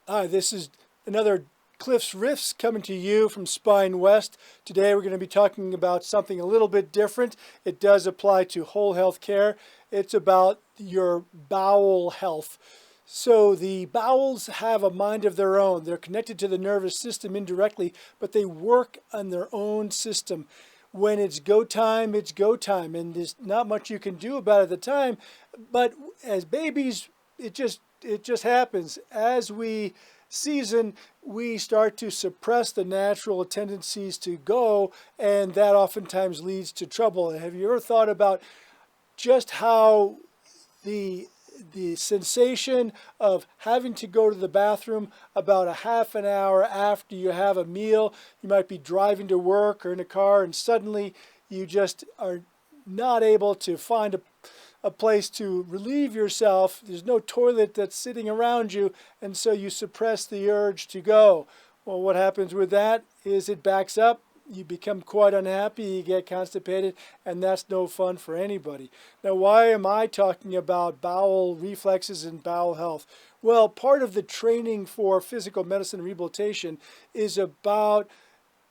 Hi, this is another Cliff's Riffs coming to you from Spine West. Today we're going to be talking about something a little bit different. It does apply to whole health care. It's about your bowel health. So the bowels have a mind of their own. They're connected to the nervous system indirectly, but they work on their own system. When it's go time, and there's not much you can do about it at the time. But as babies, it just happens. As we season, we start to suppress the natural tendencies to go, and that oftentimes leads to trouble. And have you ever thought about just how the the sensation of having to go to the bathroom about a half an hour after you have a meal? You might be driving to work or in a car, and suddenly you just are not able to find a place to relieve yourself. There's no toilet that's sitting around you, and so you suppress the urge to go. Well, what happens with that is it backs up. You become quite unhappy, you get constipated, and that's no fun for anybody. Now, why am I talking about bowel reflexes and bowel health? Well, part of the training for physical medicine rehabilitation is about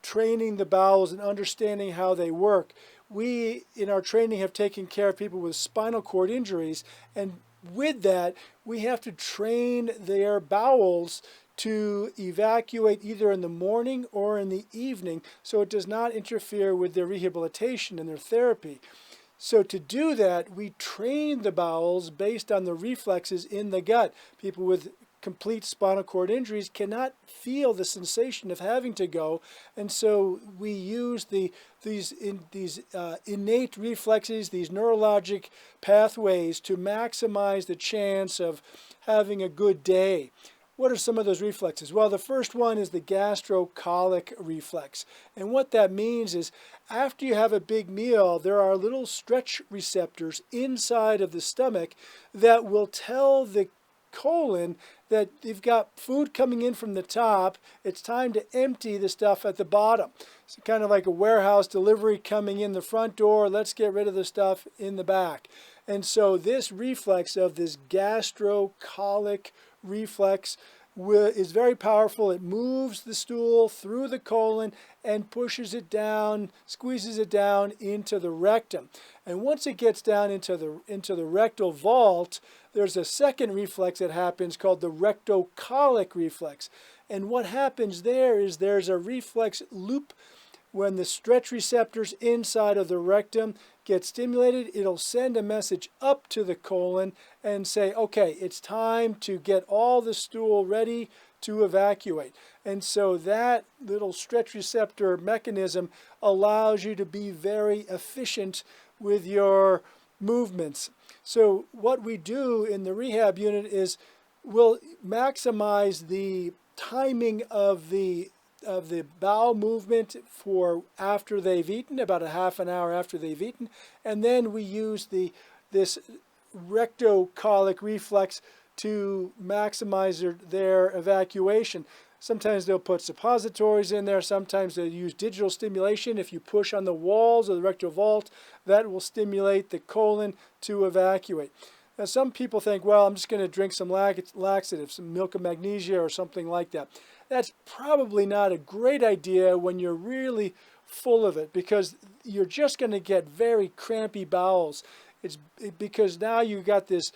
training the bowels and understanding how they work. We, in our training, have taken care of people with spinal cord injuries, and with that, we have to train their bowels to evacuate either in the morning or in the evening so it does not interfere with their rehabilitation and their therapy. So to do that, we train the bowels based on the reflexes in the gut. People with complete spinal cord injuries cannot feel the sensation of having to go, and so we use these innate reflexes, these neurologic pathways, to maximize the chance of having a good day. What are some of those reflexes? Well, the first one is the gastrocolic reflex. And what that means is after you have a big meal, there are little stretch receptors inside of the stomach that will tell the colon that you've got food coming in from the top. It's time to empty the stuff at the bottom. It's kind of like a warehouse delivery coming in the front door. Let's get rid of the stuff in the back. And so this reflex of this gastrocolic reflex is very powerful. It moves the stool through the colon and pushes it down, squeezes it down into the rectum. And once it gets down into the rectal vault, there's a second reflex that happens called the rectocolic reflex. And what happens there is there's a reflex loop. When the stretch receptors inside of the rectum get stimulated, it'll send a message up to the colon and say, okay, it's time to get all the stool ready to evacuate. And so that little stretch receptor mechanism allows you to be very efficient with your movements. So what we do in the rehab unit is we'll maximize the timing of the bowel movement for after they've eaten, about a half an hour after they've eaten, and then we use this rectocolic reflex to maximize their evacuation. Sometimes they'll put suppositories in there. Sometimes they'll use digital stimulation. If you push on the walls of the rectal vault, that will stimulate the colon to evacuate. Now, some people think, well, I'm just going to drink some laxatives, some milk of magnesia or something like that. That's probably not a great idea when you're really full of it, because you're just going to get very crampy bowels. Because now you've got this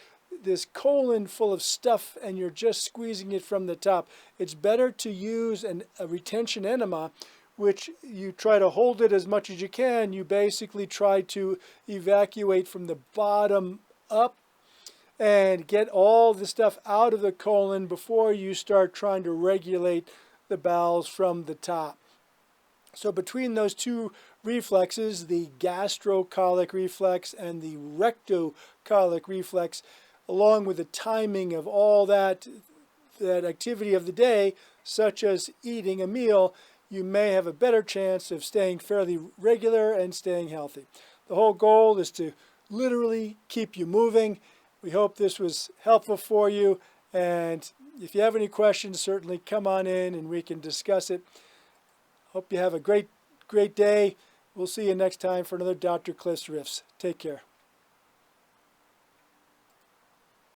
colon full of stuff and you're just squeezing it from the top. It's better to use a retention enema, which you try to hold it as much as you can. You basically try to evacuate from the bottom up and get all the stuff out of the colon before you start trying to regulate the bowels from the top. So between those two reflexes, the gastrocolic reflex and the rectocolic reflex, along with the timing of all that activity of the day, such as eating a meal, you may have a better chance of staying fairly regular and staying healthy. The whole goal is to literally keep you moving. We hope this was helpful for you, and if you have any questions, certainly come on in and we can discuss it. Hope you have a great day. We'll see you next time for another Dr. Cliff's Riffs. Take care.